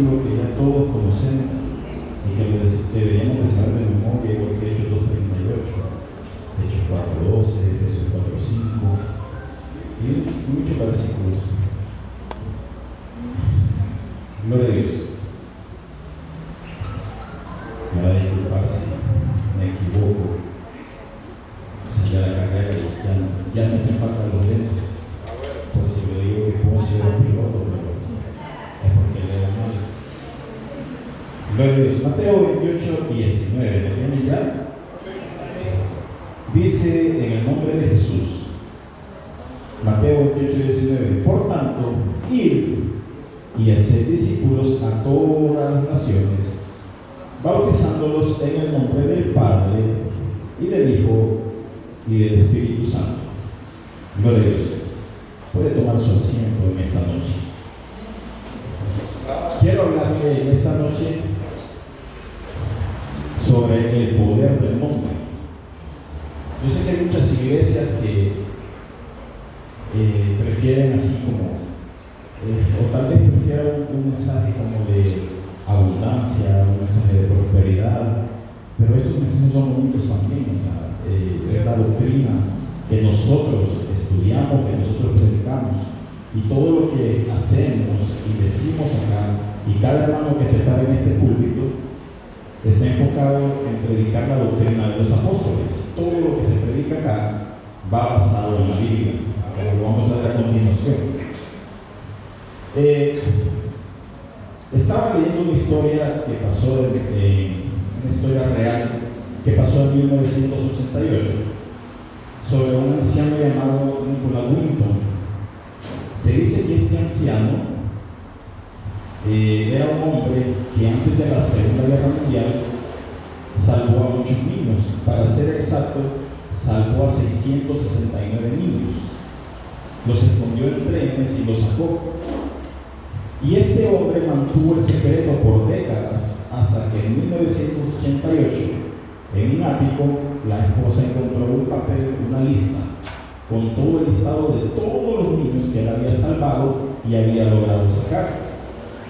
versículo que ya todos conocemos y que lo deberíamos de saber de memoria, igual que Hechos 2:38, Hechos 4:12, Efesios 4:5 y muchos versículos. Gloria a Dios. Me da disculpar si me equivoco. Si ya la carrera ya me hacen falta los lentes. Por si le digo que Poncio era piloto, pero es porque leo mal. Gloria a Dios. Mateo 28:19. ¿Lo tienen ya? Dice en el nombre de Jesús. Mateo 28:19. Por tanto, id y hacer discípulos a todas las naciones, bautizándolos en el nombre del Padre y del Hijo y del Espíritu Santo. Gloria a Dios. Puede tomar su asiento en esta noche. Quiero hablarle en esta noche sobre el poder del nombre. Yo sé que hay muchas iglesias que prefieren así como o tal vez prefiera un mensaje como de abundancia, un mensaje de prosperidad, pero estos mensajes son bonitos también. O sea, es la doctrina que nosotros estudiamos, que nosotros predicamos, y todo lo que hacemos y decimos acá, y cada hermano que se para en este púlpito está enfocado en predicar la doctrina de los apóstoles. Todo lo que se predica acá va basado en la Biblia, como lo vamos a ver a continuación. Estaba leyendo una historia que pasó, una historia real que pasó en 1988 sobre un anciano llamado Nicholas Winton. Se dice que este anciano era un hombre que antes de la Segunda Guerra Mundial salvó a muchos niños. Para ser exacto, salvó a 669 niños. Los escondió en trenes y los sacó. Y este hombre mantuvo el secreto por décadas, hasta que en 1988, en un ático, la esposa encontró un papel, una lista, con todo el listado de todos los niños que él había salvado y había logrado sacar.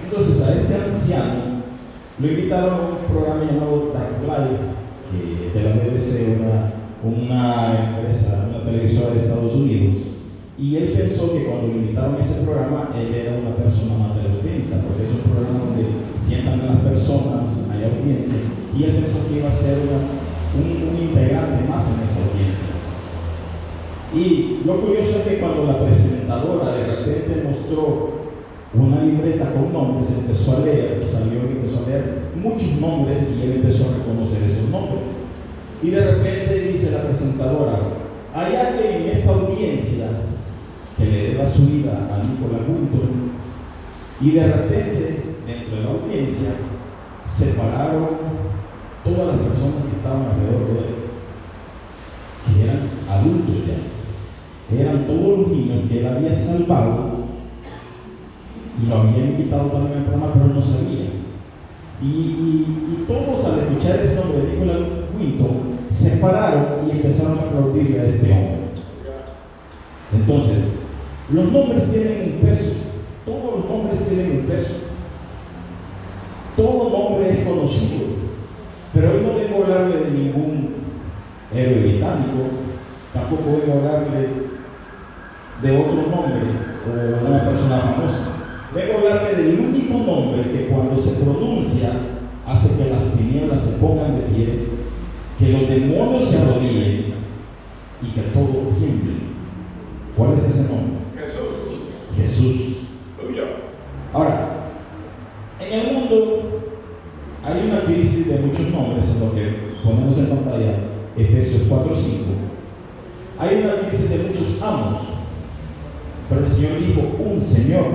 Entonces a este anciano lo invitaron a un programa llamado That's Life, que de la BBC, una empresa, una televisora de Estados Unidos. Y él pensó que cuando lo invitaron a ese programa, él era una persona más de la audiencia, porque es un programa donde sientan a las personas, hay audiencia, y él pensó que iba a ser un integrante más en esa audiencia. Y lo curioso es que cuando la presentadora de repente mostró una libreta con nombres, empezó a leer, salió y empezó a leer muchos nombres, y él empezó a reconocer esos nombres. Y de repente dice la presentadora: hay alguien en esta audiencia que le deba su vida a Nicholas Winton. Y de repente, dentro de la audiencia, se pararon todas las personas que estaban alrededor de él, que eran adultos ya, eran todos los niños que él había salvado y lo había invitado también al programa, pero no sabía. Y todos, al escuchar ese nombre de Nicholas Winton, se pararon y empezaron a aplaudirle a este hombre. Entonces, los nombres tienen un peso. Todos los nombres tienen un peso. Todo nombre es conocido. Pero hoy no vengo a hablarle de ningún héroe británico, tampoco vengo a hablarle de otro nombre o de una persona famosa. Vengo a hablarle del único nombre que cuando se pronuncia hace que las tinieblas se pongan de pie, que los demonios se arrodillen y que todo tiemble. ¿Cuál es ese nombre? Jesús. Ahora, en el mundo hay una crisis de muchos nombres, en lo que ponemos en pantalla, Efesios 4:5. Hay una crisis de muchos amos, pero el Señor dijo un Señor.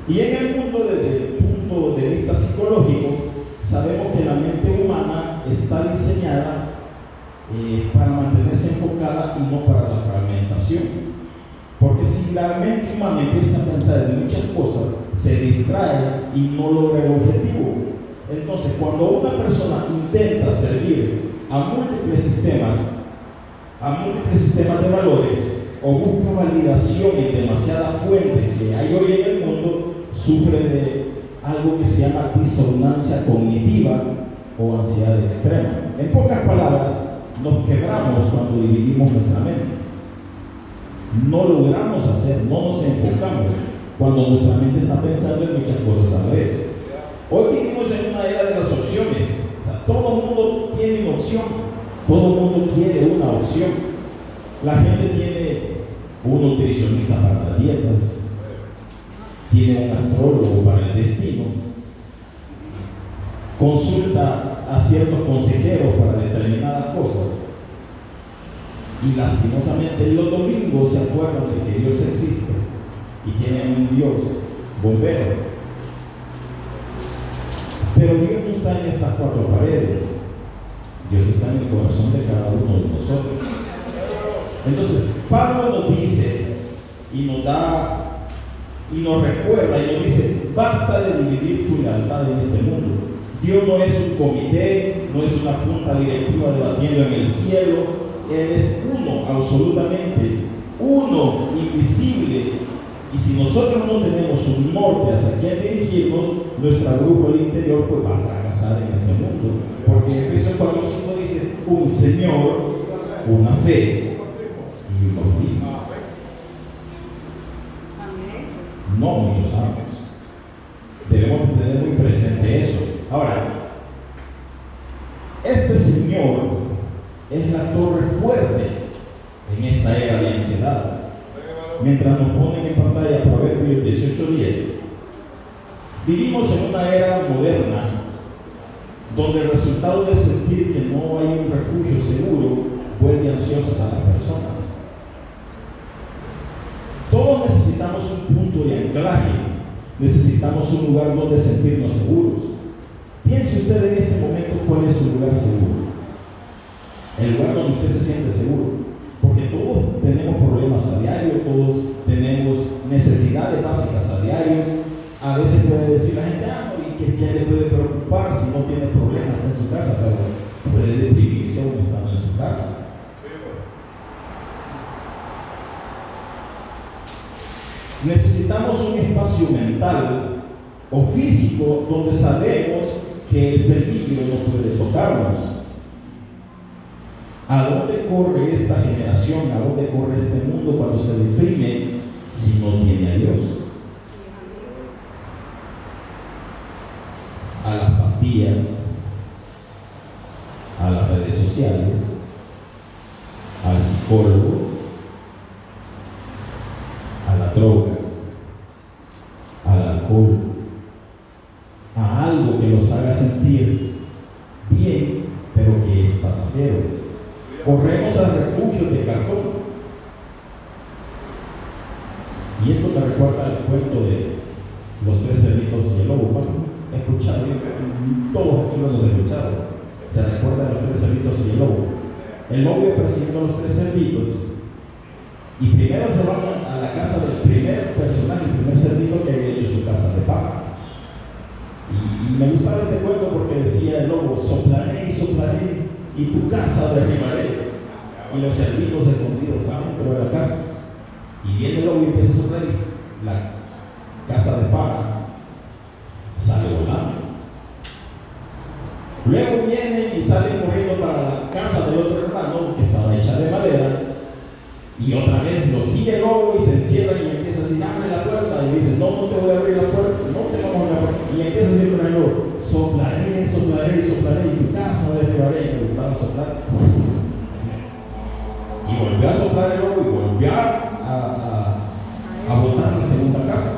Y en el mundo, desde el punto de vista psicológico, sabemos que la mente humana está diseñada para mantenerse enfocada y no para la fragmentación. Porque si la mente humana empieza a pensar en muchas cosas, se distrae y no logra el objetivo. Entonces, cuando una persona intenta servir a múltiples sistemas de valores, o busca validación en demasiadas fuentes que hay hoy en el mundo, sufre de algo que se llama disonancia cognitiva o ansiedad extrema. En pocas palabras, nos quebramos cuando dividimos nuestra mente. No logramos hacer, no nos enfocamos cuando nuestra mente está pensando en muchas cosas a la vez. Hoy vivimos en una era de las opciones. O sea, todo el mundo tiene una opción, todo el mundo quiere una opción. La gente tiene un nutricionista para las dietas, tiene un astrólogo para el destino, consulta a ciertos consejeros para determinadas cosas, y lastimosamente los domingos se acuerdan de que Dios existe y tienen un Dios bombero. Pero Dios no está en estas cuatro paredes, Dios está en el corazón de cada uno de nosotros. Entonces, Pablo nos dice y nos da y nos recuerda y nos dice: basta de dividir tu lealtad en este mundo. Dios no es un comité, no es una junta directiva debatiendo en el cielo. Él es uno, absolutamente uno, invisible. Y si nosotros no tenemos un norte hacia quién dirigirnos, nuestra brújula interior pues va a fracasar en este mundo. Porque en Efesios 4:5 dice: un Señor, una fe y un bautismo. No muchos años. Debemos tener muy presente eso. Ahora, este Señor es la torre fuerte en esta era de ansiedad. Mientras nos ponen en pantalla Proverbios 18:10, vivimos en una era moderna donde el resultado de sentir que no hay un refugio seguro vuelve ansiosas a las personas. Todos necesitamos un punto de anclaje, necesitamos un lugar donde sentirnos seguros. Piense usted en este momento cuál es su lugar seguro, el lugar donde usted se siente seguro, porque todos tenemos problemas a diario, todos tenemos necesidades básicas a diario. A veces puede decir la gente: ¿y qué le puede preocupar si no tiene problemas en su casa? Pero puede deprimirse aún estando en su casa. Necesitamos un espacio mental o físico donde sabemos que el peligro no puede tocarnos. ¿A dónde corre esta generación? ¿A dónde corre este mundo cuando se deprime si no tiene a Dios? A las pastillas, a las redes sociales, al psicólogo, a las drogas, al alcohol, a algo que los haga sentir bien, pero que es pasajero. Corremos al refugio de cartón. Y esto me recuerda al cuento de los tres cerditos y el lobo. Bueno, he escuchado, todos aquí lo hemos escuchado. Se recuerda a los tres cerditos y el lobo. El lobo iba persiguiendo a los tres cerditos, y primero se van a la casa del primer personaje, el primer cerdito que había hecho su casa de paja. Y me gustaba este cuento porque decía el lobo: soplaré y soplaré, y tu casa derribaré. Y los cerditos escondidos adentro de la casa. Y viene el lobo y empieza a soplar, y la casa de paja sale volando. Luego vienen y salen corriendo para la casa del otro hermano, que estaba hecha de madera. Y otra vez lo sigue el lobo y se encierra y empieza a decir: abre la puerta. Y dice: no, no te voy a abrir la puerta, no te vamos a abrir la puerta. Y empieza a decir con el lobo: soplaré, soplaré, soplaré, y tu casa derribaré. Y me gustaba soplar. Y volvió a soplar el lobo y volvió a botar la segunda casa.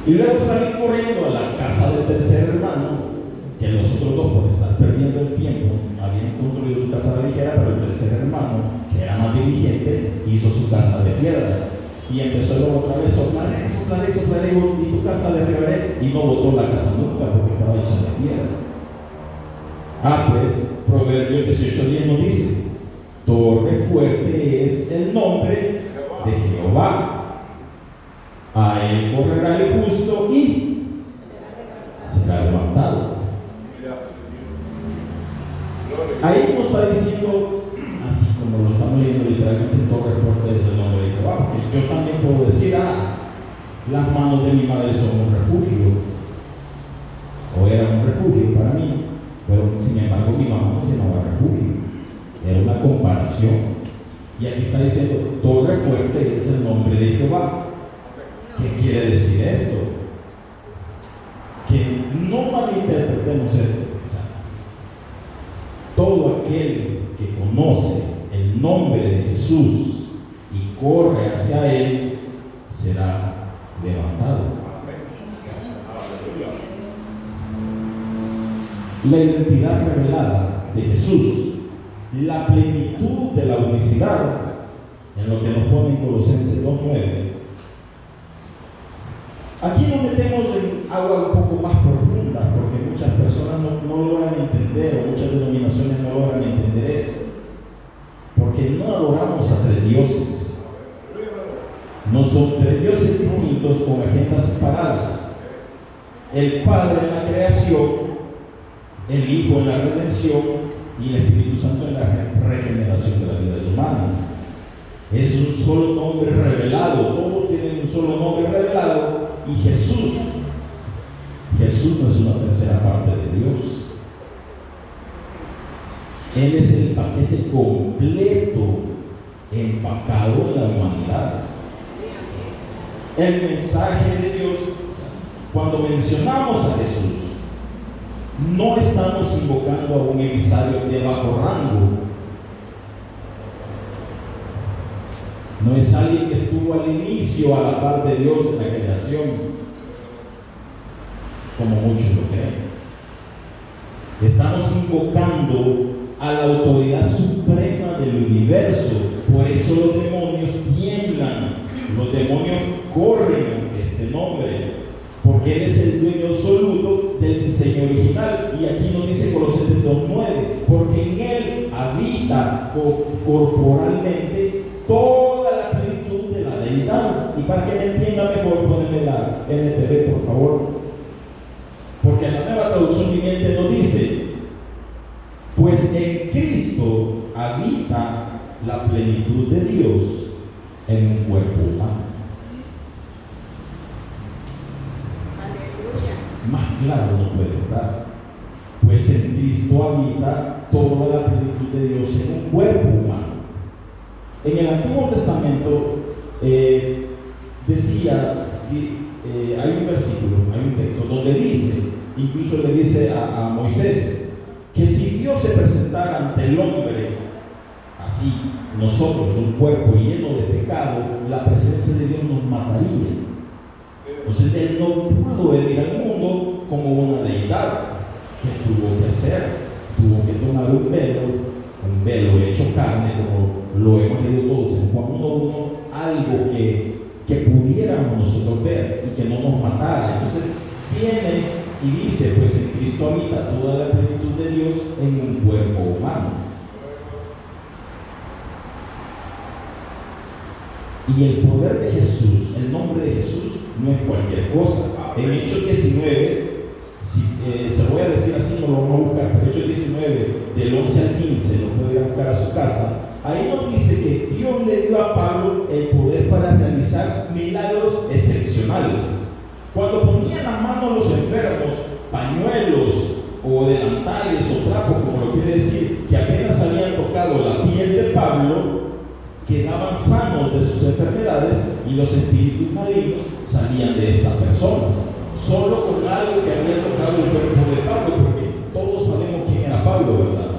Y luego salí corriendo a la casa del tercer hermano, que los otros dos, por estar perdiendo el tiempo, habían construido su casa de ligera, pero el tercer hermano, que era más diligente, hizo su casa de piedra. Y empezó luego otra vez: soplaré, soplaré, soplaré, y tu casa derribaré. Y no botó la casa nunca porque estaba hecha de piedra. Pues Proverbios 18:10 nos dice: torre fuerte es el nombre de Jehová, a él correrá el justo y será levantado. Ahí nos está diciendo, así como lo estamos leyendo literalmente: torre fuerte es el nombre de Jehová. Porque yo también puedo decir: Las manos de mi madre son un refugio, o eran un refugio para mí, pero sin embargo mi mamá no se llamaba refugio, era una comparación. Y aquí está diciendo, torre fuerte es el nombre de Jehová. ¿Qué quiere decir esto? Que no malinterpretemos esto. O sea, todo aquel que conoce el nombre de Jesús y corre hacia Él, será levantado. La identidad revelada de Jesús, la plenitud de la unicidad, en lo que nos pone en Colosenses 2:9. Aquí nos metemos en agua un poco más profunda, porque muchas personas no logran entender, o muchas denominaciones no logran entender esto, porque no adoramos a tres dioses. No son tres dioses distintos con agendas separadas. El Padre en la creación, el Hijo en la redención y el Espíritu Santo en la regeneración de las vidas humanas. Es un solo nombre revelado, todos tienen un solo nombre revelado, y Jesús no es una tercera parte de Dios. Él es el paquete completo empacado en la humanidad. El mensaje de Dios, cuando mencionamos a Jesús, no estamos invocando a un emisario de bajo rango. No es alguien que estuvo al inicio a la par de Dios en la creación, como muchos lo creen. Estamos invocando a la autoridad suprema del universo. Por eso los demonios tiemblan, los demonios corren ante este nombre, porque Él es el dueño absoluto del diseño original. Y aquí nos dice Colosenses 2:9, porque en Él habita corporalmente toda la plenitud de la deidad. Y para que me entienda mejor, poneme la NTV, por favor, porque en la Nueva Traducción Viviente nos dice, pues en Cristo habita la plenitud de Dios en un cuerpo humano. Más claro no puede estar. Pues en Cristo habita toda la plenitud de Dios en un cuerpo humano. En el Antiguo Testamento decía, hay un versículo, hay un texto donde dice, incluso le dice a Moisés, que si Dios se presentara ante el hombre así, nosotros, un cuerpo lleno de pecado, la presencia de Dios nos mataría. Entonces Él no pudo venir al mundo como una deidad. ¿Qué tuvo que hacer? Tuvo que tomar un velo hecho carne, como lo hemos leído todos en Juan 1:1, algo que pudiéramos nosotros ver y que no nos matara. Entonces viene y dice, pues en Cristo habita toda la plenitud de Dios en un cuerpo humano. Y el poder de Jesús, el nombre de Jesús, no es cualquier cosa. En Hechos 19, se lo voy a decir así, no lo vamos a buscar, pero Hechos 19, del 11 al 15, lo puede ir a buscar a su casa. Ahí nos dice que Dios le dio a Pablo el poder para realizar milagros excepcionales. Cuando ponían las manos a los enfermos, pañuelos o delantales o trapos, como lo quiere decir, que apenas habían tocado la piel de Pablo, quedaban sanos de sus enfermedades y los espíritus malignos salían de estas personas. Solo con algo que había tocado el cuerpo de Pablo, porque todos sabemos quién era Pablo, ¿verdad?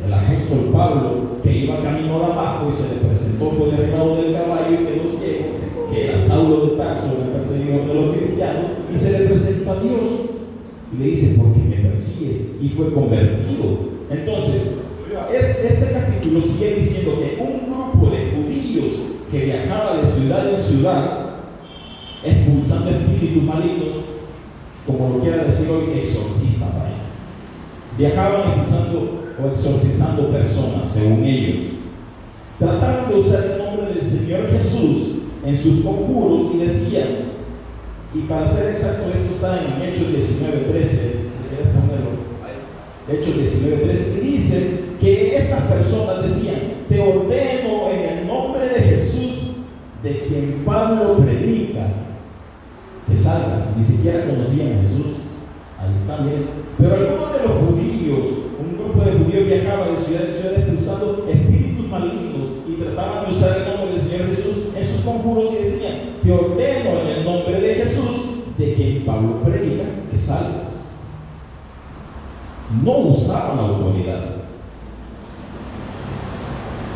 El apóstol Pablo, que iba camino a Damasco y se le presentó, fue derribado del caballo y quedó ciego, que era Saulo de Tarso, el perseguidor de los cristianos, y se le presenta a Dios y le dice, ¿por qué me persigues? Y fue convertido. Entonces, este capítulo sigue diciendo que un grupo de judíos que viajaba de ciudad en ciudad, expulsando espíritus malignos, como lo quiera decir hoy, exorcista para él. Viajaban expulsando o exorcizando personas, según ellos. Trataron de usar el nombre del Señor Jesús en sus conjuros y decían, y para ser exacto, esto está en Hechos 19:13, si quieres ponerlo, Hechos 19:13, y dice que estas personas decían, te ordeno en el nombre de Jesús, de quien Pablo predica, que salgas. Ni siquiera conocían a Jesús. Ahí está bien. Pero algunos de los judíos, un grupo de judíos viajaba de ciudad en ciudad expulsando espíritus malignos y trataban de usar el nombre del Señor Jesús en sus conjuros y decían: te ordeno en el nombre de Jesús, de quien Pablo predica, que salgas. No usaban la autoridad.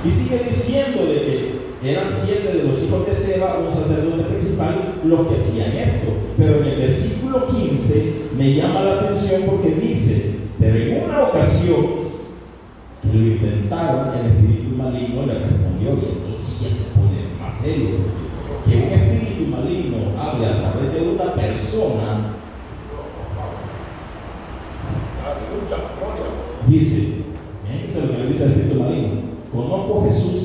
Y sigue diciendo de que eran 7 de los hijos de Seba, un sacerdote principal, los que hacían esto. Pero en el versículo 15 me llama la atención porque dice: pero en una ocasión que lo intentaron, el espíritu maligno le respondió. Y esto sí ya se pone más serio, que un espíritu maligno hable a través de una persona. Dice, fíjense lo que le dice el espíritu maligno: conozco a Jesús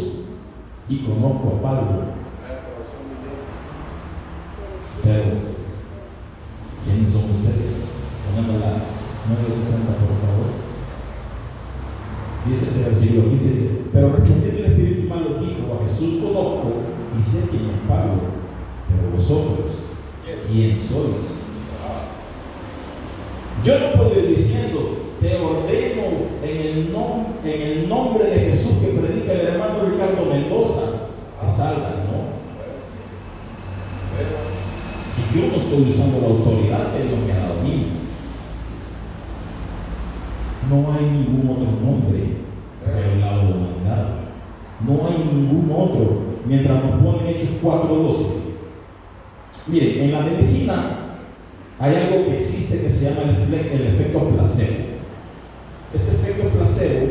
y conozco a Pablo, pero ¿quiénes son ustedes? Pónganme la 960 por favor. Dice el versículo 15, dice: pero respondiendo el espíritu malo dijo: a Jesús conozco y sé quién es Pablo, pero vosotros, ¿quién sois? Yo no puedo ir diciendo: te ordeno en el nombre de Jesús que predica el hermano Ricardo Mendoza, que salga, ¿no? Y yo no estoy usando la autoridad que Dios me ha dado a mí. No hay ningún otro nombre revelado de la humanidad. No hay ningún otro. Mientras nos ponen Hechos 4:12. Miren, en la medicina hay algo que existe que se llama el efecto placebo. Este efecto placebo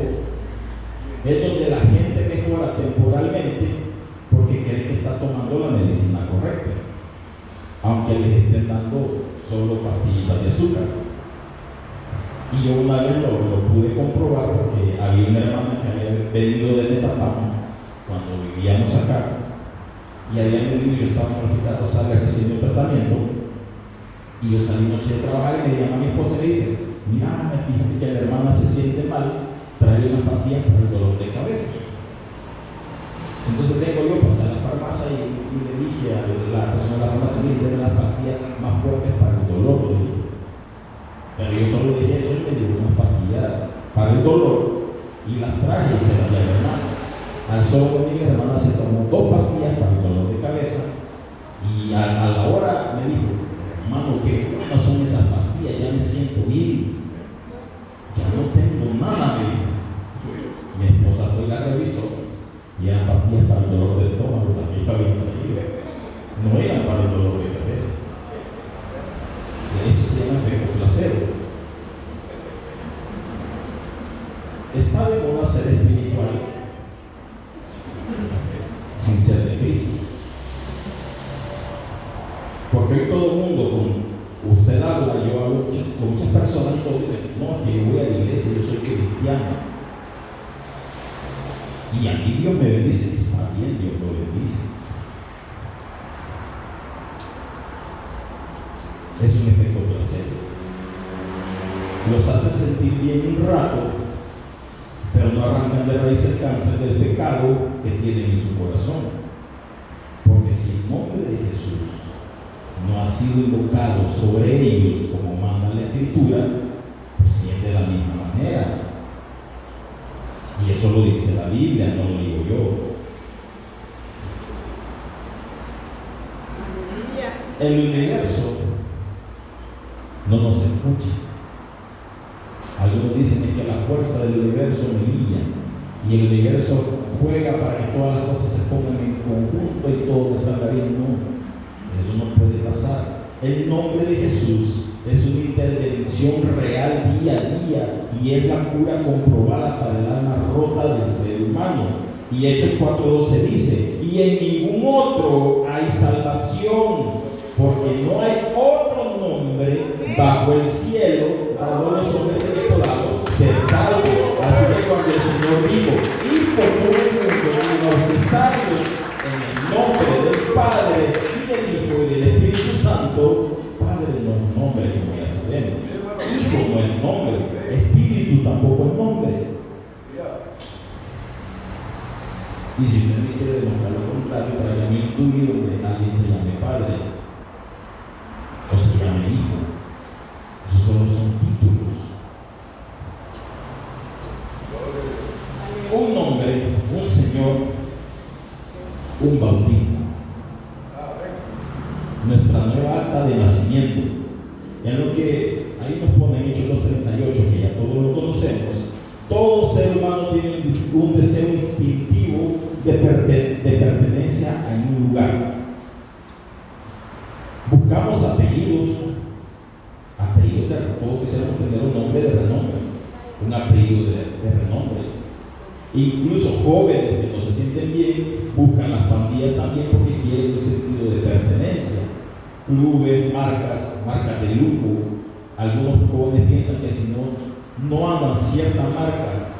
es donde la gente mejora temporalmente porque cree que está tomando la medicina correcta, aunque les estén dando solo pastillitas de azúcar. Y yo una vez lo pude comprobar porque había una hermana que había venido de Netapán cuando vivíamos acá, y había venido, yo estaba en el hospital Rosales recibiendo el tratamiento, y yo salí noche de trabajar y me llama mi esposa y me dice: mira, fíjate que la hermana se siente mal, trae unas pastillas para el dolor de cabeza. Entonces vengo yo, pasé a la farmacia y le dije a la persona de la farmacia: mire, denme las pastillas más fuertes para el dolor, le dije. Pero yo solo dije eso y me dio unas pastillas para el dolor y las traje y se las di a mi hermana. Al solo venir, mi hermana se tomó 2 pastillas para el dolor de cabeza y a la hora me dijo: hermano, qué buenas son esas pastillas, ya me siento bien, ya no tengo nada. Mi esposa fue y la revisó y eran pastillas para el dolor de estómago, las que ella había traído, no eran para el dolor de cabeza. Eso se llama efecto placebo. Está de moda ser espiritual sin ser de Cristo. Porque hoy todo el mundo, con usted habla, yo hablo con muchas personas y todos dicen: no, es que yo voy a la iglesia, yo soy cristiano. Y a mí Dios me bendice, que está bien, Dios lo bendice. Es un efecto placebo. Los hace sentir bien un rato, pero no arrancan de raíz el cáncer del pecado que tienen en su corazón. Porque si el nombre de Jesús no ha sido invocado sobre ellos como manda la Escritura, pues siente de la misma manera. Y eso lo dice la Biblia, no lo digo yo. El universo no nos escucha. Algunos dicen que la fuerza del universo me guía y el universo juega para que todas las cosas se pongan en conjunto y todo me salga bien. No, eso no puede pasar. El nombre de Jesús es una intervención real día a día y es la cura comprobada para el alma rota del ser humano. Y Hechos 4:12 dice: y en ningún otro hay salvación, porque no hay otro nombre bajo el cielo dado a los hombres en que podamos ser salvos. Así que cuando el Señor dijo: y por todo el mundo y bautizados en el nombre del Padre y del Hijo y del Espíritu Santo. Padre no es nombre, como ya sabemos. Hijo no es nombre. Espíritu tampoco es nombre. Y si usted me quiere demostrar lo contrario, tráigame un tuyo donde alguien se llame Padre. un bautismo, nuestra nueva acta de nacimiento. En lo que ahí nos pone Hechos 2:38, que ya todos lo conocemos. Todo ser humano tiene un deseo instintivo de pertenencia a un lugar. Buscamos apellidos, todos quisiéramos tener un nombre de renombre, un apellido de renombre. Incluso jóvenes que no se sienten bien buscan las pandillas también porque quieren un sentido de pertenencia. Clubes, marcas de lujo. Algunos jóvenes piensan que si no andan cierta marca,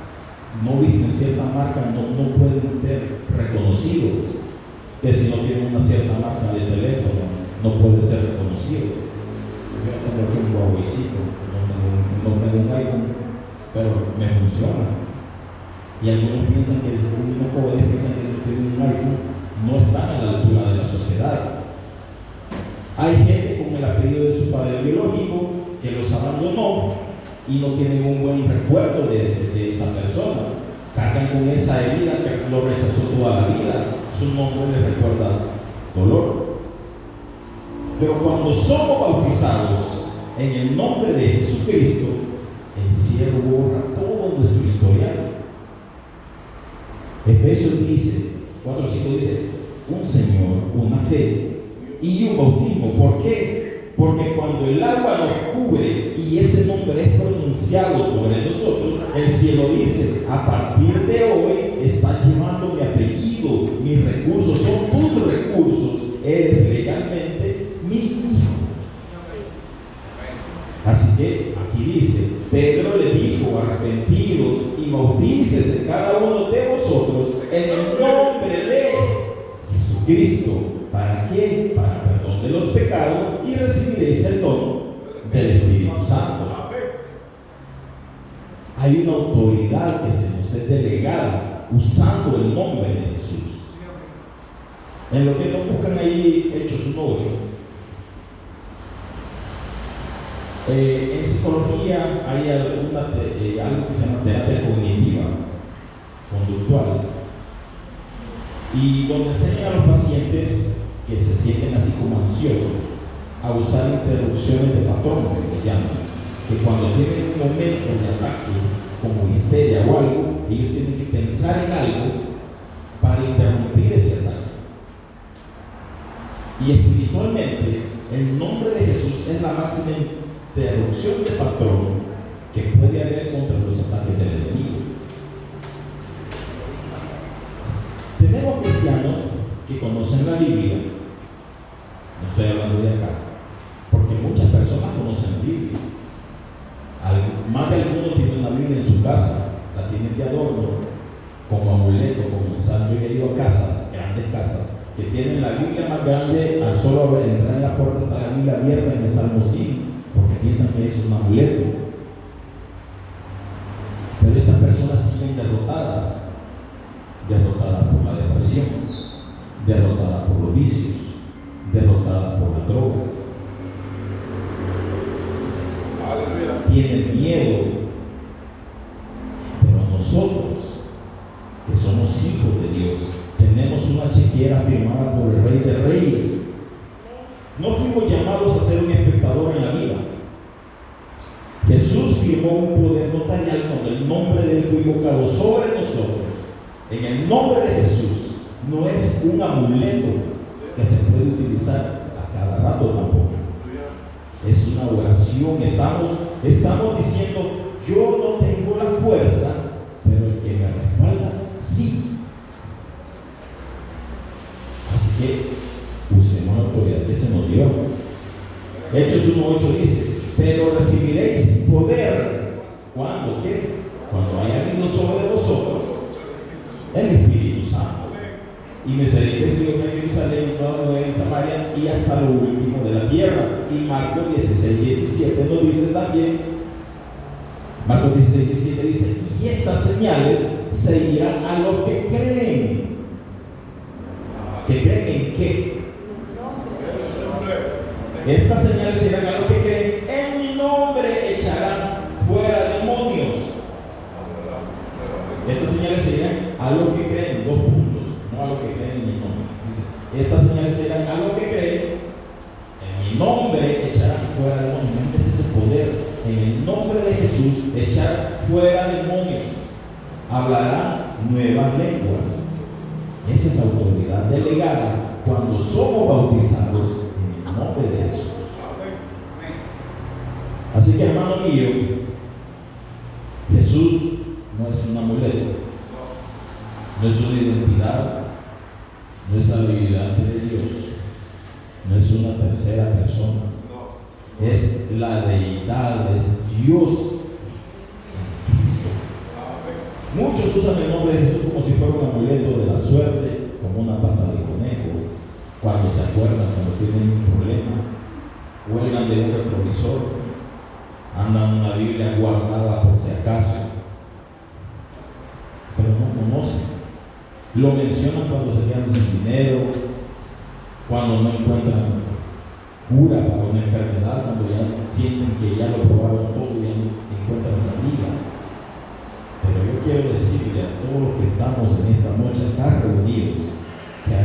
no visten cierta marca, no pueden ser reconocidos. Que si no tienen una cierta marca de teléfono, no puede ser reconocido. Yo tengo aquí un Huawei-cito, no tengo un iPhone, pero me funciona. Y algunos piensan que, unos jóvenes piensan que si tienen un iPhone, no están a la altura de la sociedad. Hay gente con el apellido de su padre biológico que los abandonó y no tienen un buen recuerdo de esa persona. Cargan con esa herida que lo rechazó toda la vida. Su nombre les recuerda dolor. Pero cuando somos bautizados en el nombre de Jesucristo, el cielo borra todo nuestro historial. Efesios 4:5 dice, un Señor, una fe y un bautismo. ¿Por qué? Porque cuando el agua nos cubre y ese nombre es pronunciado sobre nosotros, el cielo dice, a partir de hoy estás llevando mi apellido, mis recursos, son tus recursos, eres legalmente mi hijo. Así que aquí dice, Pedro le dijo, arrepentidos y bautícese cada uno de vosotros en el nombre de Jesucristo. ¿Para qué? Para perdón de los pecados y recibiréis el don del Espíritu Santo. Hay una autoridad que se nos es delegada usando el nombre de Jesús. En lo que nos buscan ahí, Hechos 1:8. En psicología hay algo que se llama terapia cognitiva, conductual, y donde enseñan a los pacientes que se sienten así como ansiosos a usar interrupciones de patrón, que llaman, que cuando tienen un momento de ataque como histeria o algo, ellos tienen que pensar en algo para interrumpir ese ataque. Y espiritualmente, el nombre de Jesús es la máxima interrupción de patrón que puede haber contra los ataques del enemigo. Tenemos cristianos que conocen la Biblia, no estoy hablando de acá, porque muchas personas conocen la Biblia. Más de algunos tienen la Biblia en su casa, la tienen de adorno, como amuleto, como ensayo. Yo he ido a casas, grandes casas, que tienen la Biblia más grande, al solo entrar en la puerta está la Biblia abierta en el Salmo 5, porque piensan que eso es un amuleto. Pero estas personas siguen derrotadas por la depresión, derrotadas por los vicios, derrotadas por las drogas. Aleluya. Tienen miedo. Pero nosotros, que somos hijos de Dios, tenemos una chequera firmada por el Rey de Reyes. No fuimos llamados a ser un espectador en la vida. Jesús firmó un poder notarial cuando el nombre de Él fue invocado sobre nosotros. En el nombre de Jesús no es un amuleto que se puede utilizar a cada rato tampoco. Es una oración. Estamos diciendo, yo no tengo la fuerza, pero el que me respalda, sí. Así que usemos la autoridad que se nos dio. Hechos 1:8 dice, pero recibiréis poder. ¿Cuándo? ¿Qué? Cuando haya venido sobre vosotros el Espíritu Santo. Y me seréis testigos en Jerusalén, en toda Judea, en Samaria y hasta lo último de la tierra. Y Marcos 16:17 nos dice también, Marcos 16:17 dice, y estas señales seguirán a los que creen. ¿Que creen en qué? Estas señales seguirán a los que creen. En mi nombre echarán fuera demonios. Estas señales seguirán a los que creen, 2 puntos, no a los que creen en mi nombre. Dice, estas señales serán a los que creen, en mi nombre echarán fuera demonios. Ese es el poder. En el nombre de Jesús echar fuera demonios. Hablarán nuevas lenguas. Esa es la autoridad delegada cuando somos bautizados en el nombre de Jesús. Así que, hermano mío, Jesús no es un amuleto, no es una identidad, no es ayudante de Dios, no es una tercera persona, es la deidad, es Dios en Cristo. Muchos usan el nombre de Jesús como si fuera un amuleto de la suerte, como una pata de conejo, cuando se acuerdan, cuando tienen un problema, cuelgan de un retrovisor, andan una Biblia guardada por si acaso, pero no conocen. Lo mencionan cuando se quedan sin dinero, cuando no encuentran cura para una enfermedad, cuando ya sienten que ya lo probaron todo y ya no encuentran salida. Pero yo quiero decirle a todos los que estamos en esta noche acá reunidos, que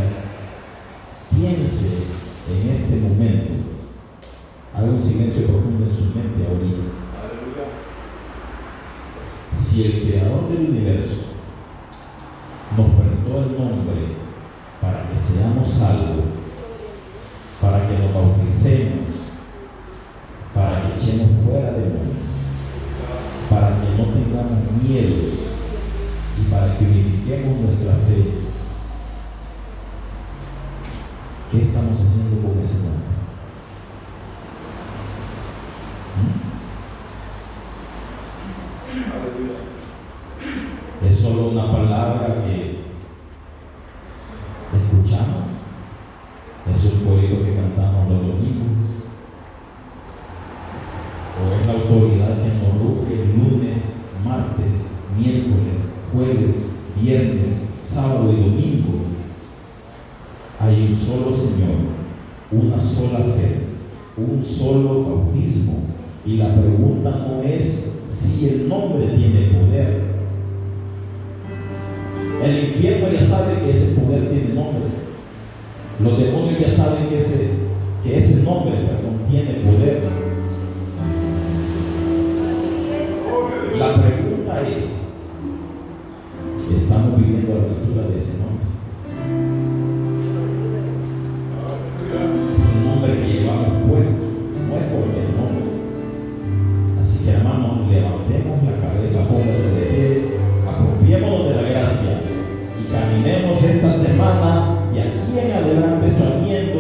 piense en este momento, haga un silencio profundo en su mente ahorita. Si el Creador del universo nos prestó el nombre para que seamos salvos, para que nos bauticemos, para que echemos fuera demonios, para que no tengamos miedo y para que unifiquemos nuestra fe, ¿qué estamos haciendo con ese nombre? Es solo una palabra que escuchamos, es un corrido que cantamos los domingos, o es la autoridad que nos ruge lunes, martes, miércoles, jueves, viernes, sábado y domingo. Hay un solo Señor, una sola fe, un solo bautismo, y la pregunta no es si el nombre tiene poder. El infierno ya sabe que ese poder tiene nombre. Los demonios ya saben que ese nombre, tiene poder. La pregunta es, ¿estamos viviendo a la altura de ese nombre? Ese nombre que llevamos puesto no es cualquier nombre. Así que, hermanos, levantemos la cabeza, póngase de pie, apropiémonos de la gracia y caminemos esta semana y aquí en adelante sabiendo